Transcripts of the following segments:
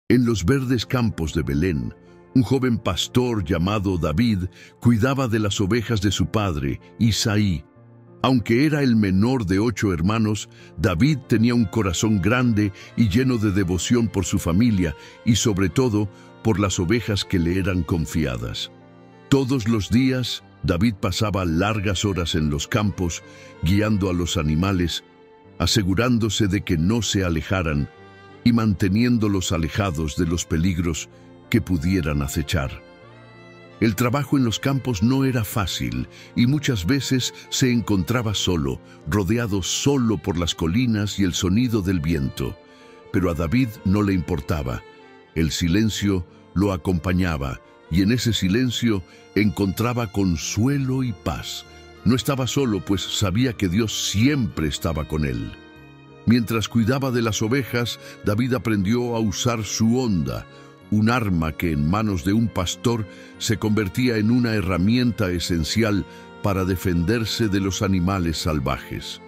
En los verdes campos de Belén, un joven pastor llamado David cuidaba de las ovejas de su padre, Isaí. Aunque era el menor de 8 hermanos, David tenía un corazón grande y lleno de devoción por su familia y sobre todo por las ovejas que le eran confiadas. Todos los días, David pasaba largas horas en los campos, guiando a los animales, asegurándose de que no se alejaran y manteniéndolos alejados de los peligros que pudieran acechar. El trabajo en los campos no era fácil y muchas veces se encontraba solo, rodeado solo por las colinas y el sonido del viento. Pero a David no le importaba. El silencio lo acompañaba y en ese silencio encontraba consuelo y paz. No estaba solo, pues sabía que Dios siempre estaba con él. Mientras cuidaba de las ovejas, David aprendió a usar su honda, un arma que en manos de un pastor se convertía en una herramienta esencial para defenderse de los animales salvajes.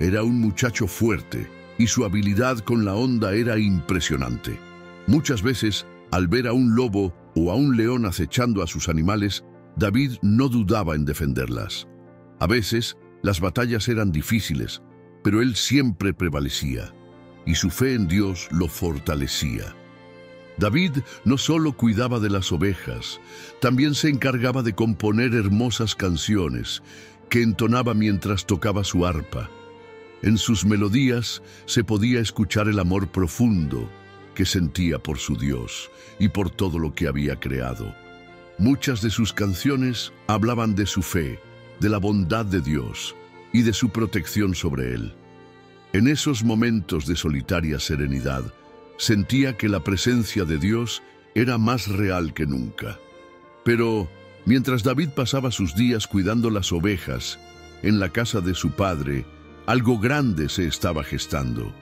Era un muchacho fuerte y su habilidad con la honda era impresionante. Muchas veces, al ver a un lobo o a un león acechando a sus animales, David no dudaba en defenderlas. A veces, las batallas eran difíciles, pero él siempre prevalecía, y su fe en Dios lo fortalecía. David no solo cuidaba de las ovejas, también se encargaba de componer hermosas canciones que entonaba mientras tocaba su arpa. En sus melodías se podía escuchar el amor profundo que sentía por su Dios y por todo lo que había creado. Muchas de sus canciones hablaban de su fe, de la bondad de Dios y de su protección sobre él. En esos momentos de solitaria serenidad, sentía que la presencia de Dios era más real que nunca. Pero mientras David pasaba sus días cuidando las ovejas en la casa de su padre, algo grande se estaba gestando.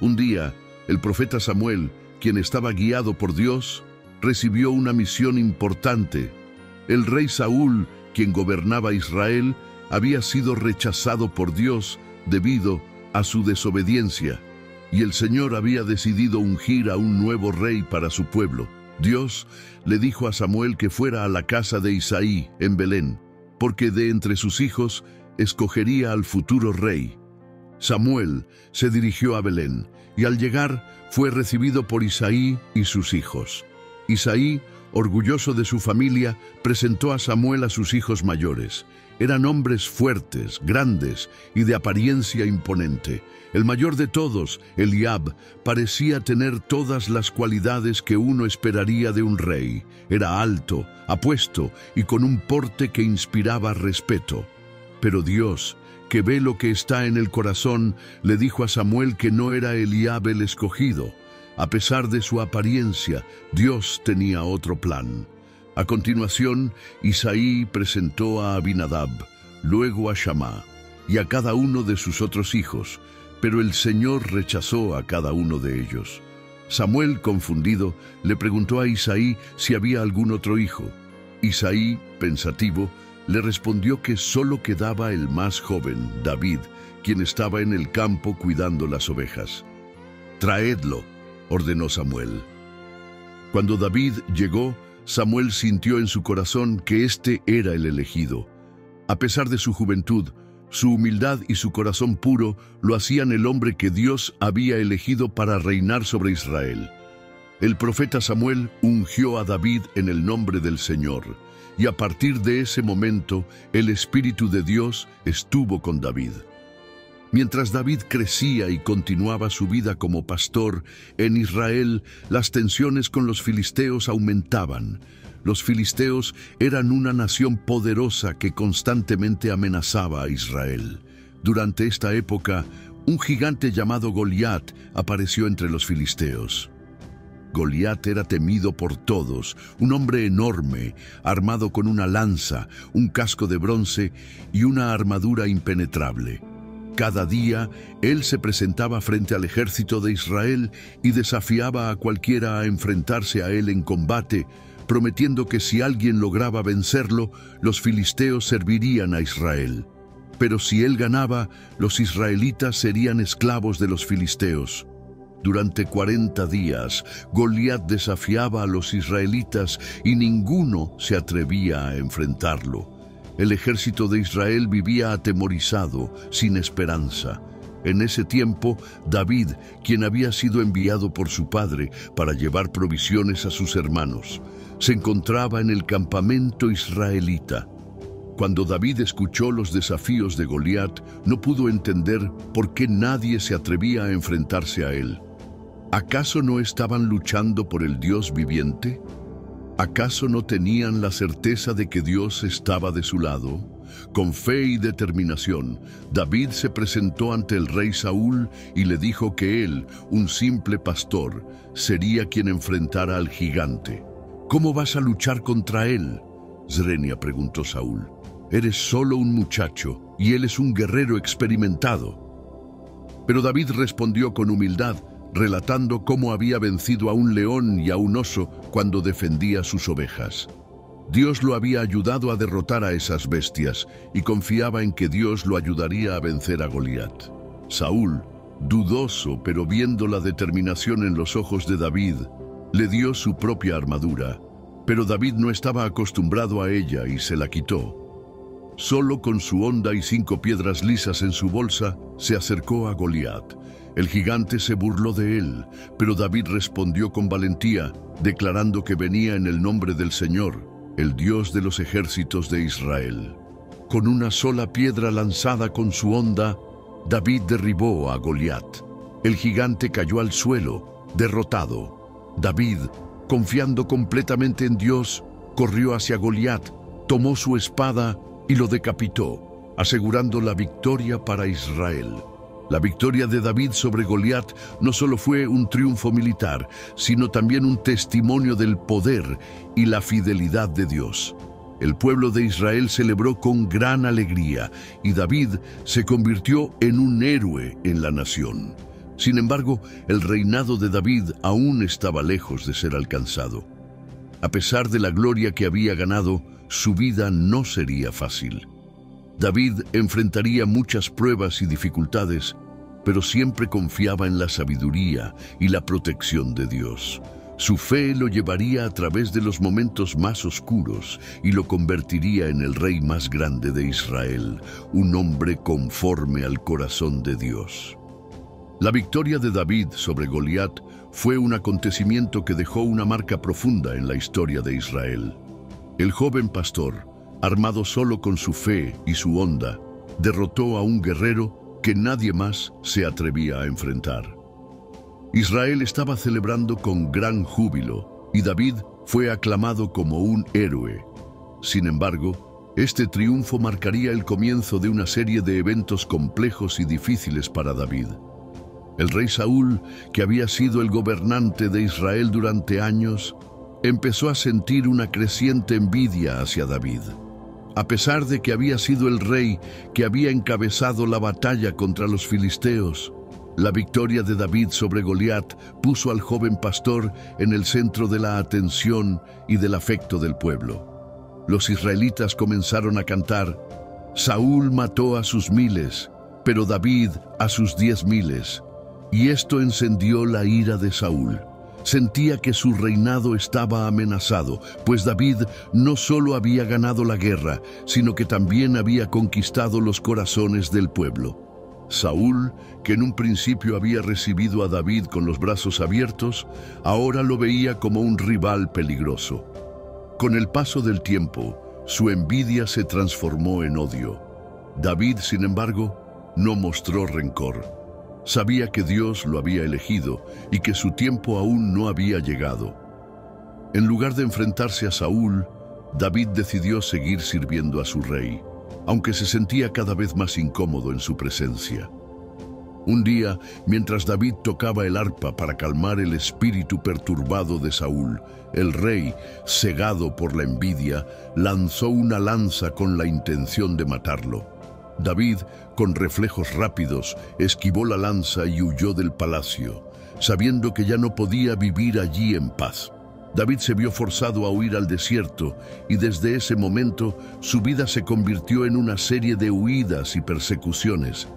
Un día, el profeta Samuel, quien estaba guiado por Dios, recibió una misión importante. El rey Saúl, quien gobernaba Israel, había sido rechazado por Dios debido a su desobediencia, y el Señor había decidido ungir a un nuevo rey para su pueblo. Dios le dijo a Samuel que fuera a la casa de Isaí en Belén, porque de entre sus hijos escogería al futuro rey. Samuel se dirigió a Belén, y al llegar fue recibido por Isaí y sus hijos. Isaí, orgulloso de su familia, presentó a Samuel a sus hijos mayores. Eran hombres fuertes, grandes y de apariencia imponente. El mayor de todos, Eliab, parecía tener todas las cualidades que uno esperaría de un rey. Era alto, apuesto y con un porte que inspiraba respeto. Pero Dios, que ve lo que está en el corazón, le dijo a Samuel que no era Eliab el escogido. A pesar de su apariencia, Dios tenía otro plan. A continuación, Isaí presentó a Abinadab, luego a Shammá y a cada uno de sus otros hijos, pero el Señor rechazó a cada uno de ellos. Samuel, confundido, le preguntó a Isaí si había algún otro hijo. Isaí, pensativo, le respondió que solo quedaba el más joven, David, quien estaba en el campo cuidando las ovejas. «Traedlo», ordenó Samuel. Cuando David llegó, Samuel sintió en su corazón que éste era el elegido. A pesar de su juventud, su humildad y su corazón puro lo hacían el hombre que Dios había elegido para reinar sobre Israel. El profeta Samuel ungió a David en el nombre del Señor, y a partir de ese momento el Espíritu de Dios estuvo con David. Mientras David crecía y continuaba su vida como pastor, en Israel las tensiones con los filisteos aumentaban. Los filisteos eran una nación poderosa que constantemente amenazaba a Israel. Durante esta época, un gigante llamado Goliat apareció entre los filisteos. Goliat era temido por todos, un hombre enorme, armado con una lanza, un casco de bronce y una armadura impenetrable. Cada día, él se presentaba frente al ejército de Israel y desafiaba a cualquiera a enfrentarse a él en combate, prometiendo que si alguien lograba vencerlo, los filisteos servirían a Israel. Pero si él ganaba, los israelitas serían esclavos de los filisteos. Durante 40 días, Goliat desafiaba a los israelitas y ninguno se atrevía a enfrentarlo. El ejército de Israel vivía atemorizado, sin esperanza. En ese tiempo, David, quien había sido enviado por su padre para llevar provisiones a sus hermanos, se encontraba en el campamento israelita. Cuando David escuchó los desafíos de Goliat, no pudo entender por qué nadie se atrevía a enfrentarse a él. ¿Acaso no estaban luchando por el Dios viviente? ¿Acaso no tenían la certeza de que Dios estaba de su lado? Con fe y determinación, David se presentó ante el rey Saúl y le dijo que él, un simple pastor, sería quien enfrentara al gigante. ¿Cómo vas a luchar contra él?, Zrenia preguntó Saúl. Eres solo un muchacho y él es un guerrero experimentado. Pero David respondió con humildad, relatando cómo había vencido a un león y a un oso cuando defendía sus ovejas. Dios lo había ayudado a derrotar a esas bestias y confiaba en que Dios lo ayudaría a vencer a Goliat. Saúl, dudoso pero viendo la determinación en los ojos de David, le dio su propia armadura, pero David no estaba acostumbrado a ella y se la quitó. Solo con su honda y 5 piedras lisas en su bolsa, se acercó a Goliat. El gigante se burló de él, pero David respondió con valentía, declarando que venía en el nombre del Señor, el Dios de los ejércitos de Israel. Con una sola piedra lanzada con su honda, David derribó a Goliat. El gigante cayó al suelo, derrotado. David, confiando completamente en Dios, corrió hacia Goliat, tomó su espada y lo decapitó, asegurando la victoria para Israel. La victoria de David sobre Goliat no solo fue un triunfo militar, sino también un testimonio del poder y la fidelidad de Dios. El pueblo de Israel celebró con gran alegría y David se convirtió en un héroe en la nación. Sin embargo, el reinado de David aún estaba lejos de ser alcanzado. A pesar de la gloria que había ganado, su vida no sería fácil. David enfrentaría muchas pruebas y dificultades, pero siempre confiaba en la sabiduría y la protección de Dios. Su fe lo llevaría a través de los momentos más oscuros y lo convertiría en el rey más grande de Israel, un hombre conforme al corazón de Dios. La victoria de David sobre Goliat fue un acontecimiento que dejó una marca profunda en la historia de Israel. El joven pastor, armado solo con su fe y su honda, derrotó a un guerrero que nadie más se atrevía a enfrentar. Israel estaba celebrando con gran júbilo y David fue aclamado como un héroe. Sin embargo, este triunfo marcaría el comienzo de una serie de eventos complejos y difíciles para David. El rey Saúl, que había sido el gobernante de Israel durante años, empezó a sentir una creciente envidia hacia David. A pesar de que había sido el rey que había encabezado la batalla contra los filisteos, la victoria de David sobre Goliat puso al joven pastor en el centro de la atención y del afecto del pueblo. Los israelitas comenzaron a cantar: Saúl mató a sus 1000, pero David a sus 10,000. Y esto encendió la ira de Saúl. Sentía que su reinado estaba amenazado, pues David no solo había ganado la guerra, sino que también había conquistado los corazones del pueblo. Saúl, que en un principio había recibido a David con los brazos abiertos, ahora lo veía como un rival peligroso. Con el paso del tiempo, su envidia se transformó en odio. David, sin embargo, no mostró rencor. Sabía que Dios lo había elegido y que su tiempo aún no había llegado. En lugar de enfrentarse a Saúl, David decidió seguir sirviendo a su rey, aunque se sentía cada vez más incómodo en su presencia. Un día, mientras David tocaba el arpa para calmar el espíritu perturbado de Saúl, el rey, cegado por la envidia, lanzó una lanza con la intención de matarlo. David, con reflejos rápidos, esquivó la lanza y huyó del palacio, sabiendo que ya no podía vivir allí en paz. David se vio forzado a huir al desierto y desde ese momento su vida se convirtió en una serie de huidas y persecuciones.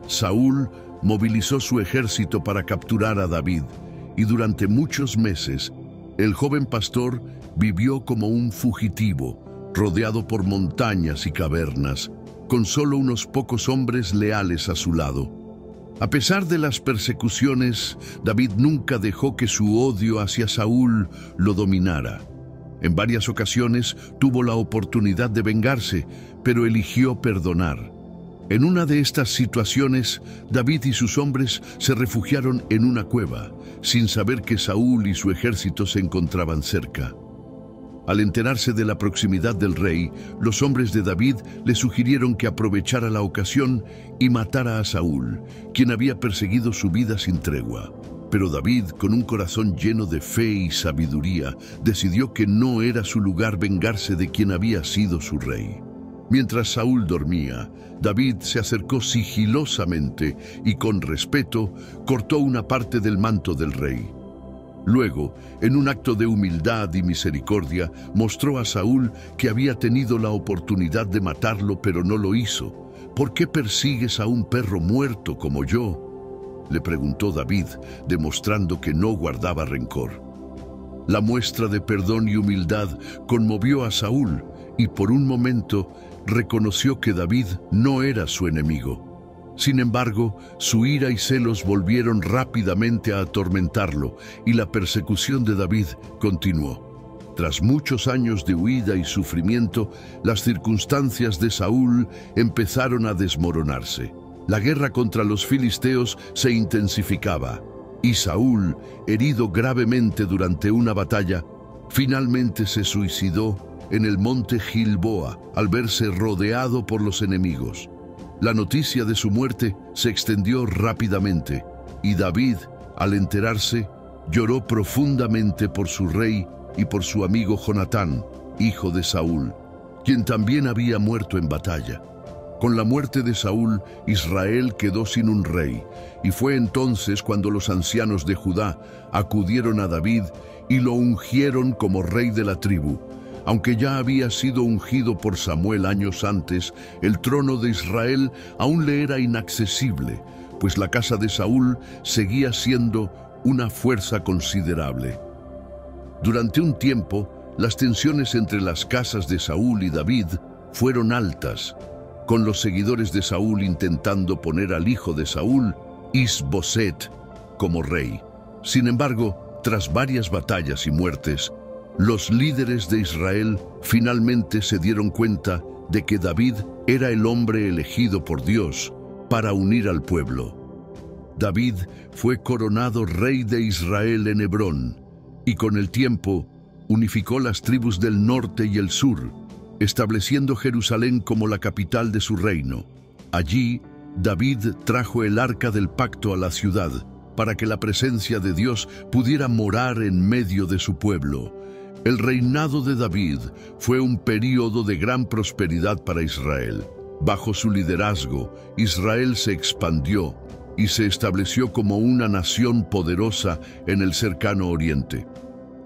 Saúl movilizó su ejército para capturar a David, y durante muchos meses, el joven pastor vivió como un fugitivo, rodeado por montañas y cavernas, con solo unos pocos hombres leales a su lado. A pesar de las persecuciones, David nunca dejó que su odio hacia Saúl lo dominara. En varias ocasiones tuvo la oportunidad de vengarse, pero eligió perdonar. En una de estas situaciones, David y sus hombres se refugiaron en una cueva, sin saber que Saúl y su ejército se encontraban cerca. Al enterarse de la proximidad del rey, los hombres de David le sugirieron que aprovechara la ocasión y matara a Saúl, quien había perseguido su vida sin tregua. Pero David, con un corazón lleno de fe y sabiduría, decidió que no era su lugar vengarse de quien había sido su rey. Mientras Saúl dormía, David se acercó sigilosamente y con respeto cortó una parte del manto del rey. Luego, en un acto de humildad y misericordia, mostró a Saúl que había tenido la oportunidad de matarlo, pero no lo hizo. ¿Por qué persigues a un perro muerto como yo?, le preguntó David, demostrando que no guardaba rencor. La muestra de perdón y humildad conmovió a Saúl, y por un momento reconoció que David no era su enemigo. Sin embargo, su ira y celos volvieron rápidamente a atormentarlo, y la persecución de David continuó. Tras muchos años de huida y sufrimiento, las circunstancias de Saúl empezaron a desmoronarse. La guerra contra los filisteos se intensificaba, y Saúl, herido gravemente durante una batalla, finalmente se suicidó en el monte Gilboa al verse rodeado por los enemigos. La noticia de su muerte se extendió rápidamente, y David, al enterarse, lloró profundamente por su rey y por su amigo Jonatán, hijo de Saúl, quien también había muerto en batalla. Con la muerte de Saúl, Israel quedó sin un rey, y fue entonces cuando los ancianos de Judá acudieron a David y lo ungieron como rey de la tribu. Aunque ya había sido ungido por Samuel años antes, el trono de Israel aún le era inaccesible, pues la casa de Saúl seguía siendo una fuerza considerable. Durante un tiempo, las tensiones entre las casas de Saúl y David fueron altas, con los seguidores de Saúl intentando poner al hijo de Saúl, Is-Boset, como rey. Sin embargo, tras varias batallas y muertes, los líderes de Israel finalmente se dieron cuenta de que David era el hombre elegido por Dios para unir al pueblo. David fue coronado rey de Israel en Hebrón, y con el tiempo unificó las tribus del norte y el sur, estableciendo Jerusalén como la capital de su reino. Allí, David trajo el arca del pacto a la ciudad, para que la presencia de Dios pudiera morar en medio de su pueblo. El reinado de David fue un período de gran prosperidad para Israel. Bajo su liderazgo, Israel se expandió y se estableció como una nación poderosa en el cercano oriente.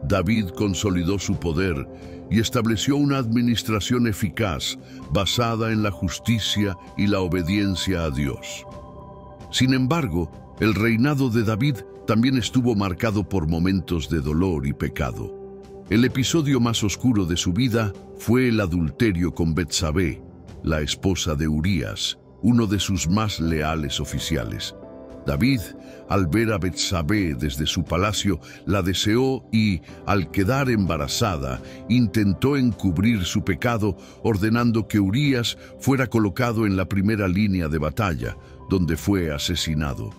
David consolidó su poder y estableció una administración eficaz basada en la justicia y la obediencia a Dios. Sin embargo, el reinado de David también estuvo marcado por momentos de dolor y pecado. El episodio más oscuro de su vida fue el adulterio con Betsabé, la esposa de Urías, uno de sus más leales oficiales. David, al ver a Betsabé desde su palacio, la deseó y, al quedar embarazada, intentó encubrir su pecado, ordenando que Urías fuera colocado en la primera línea de batalla, donde fue asesinado.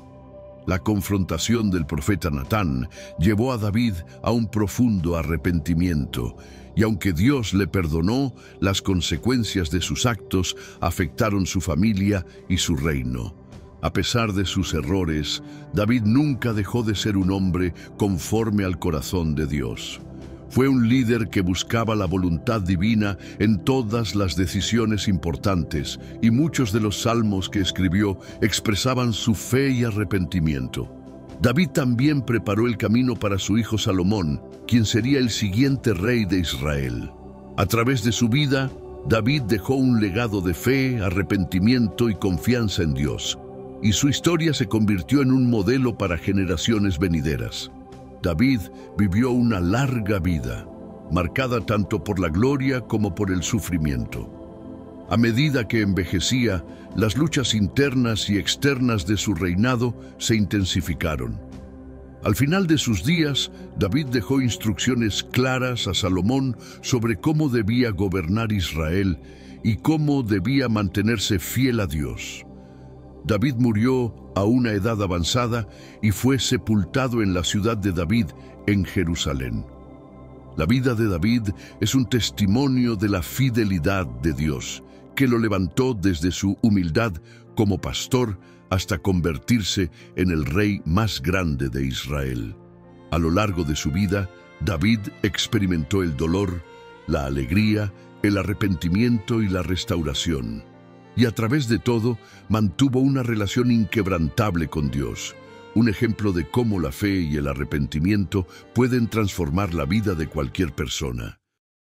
La confrontación del profeta Natán llevó a David a un profundo arrepentimiento, y aunque Dios le perdonó, las consecuencias de sus actos afectaron su familia y su reino. A pesar de sus errores, David nunca dejó de ser un hombre conforme al corazón de Dios. Fue un líder que buscaba la voluntad divina en todas las decisiones importantes, y muchos de los salmos que escribió expresaban su fe y arrepentimiento. David también preparó el camino para su hijo Salomón, quien sería el siguiente rey de Israel. A través de su vida, David dejó un legado de fe, arrepentimiento y confianza en Dios. y su historia se convirtió en un modelo para generaciones venideras. David vivió una larga vida, marcada tanto por la gloria como por el sufrimiento. A medida que envejecía, las luchas internas y externas de su reinado se intensificaron. Al final de sus días, David dejó instrucciones claras a Salomón sobre cómo debía gobernar Israel y cómo debía mantenerse fiel a Dios. David murió a una edad avanzada y fue sepultado en la ciudad de David, en Jerusalén. La vida de David es un testimonio de la fidelidad de Dios, que lo levantó desde su humildad como pastor hasta convertirse en el rey más grande de Israel. A lo largo de su vida, David experimentó el dolor, la alegría, el arrepentimiento y la restauración. Y a través de todo, mantuvo una relación inquebrantable con Dios, un ejemplo de cómo la fe y el arrepentimiento pueden transformar la vida de cualquier persona.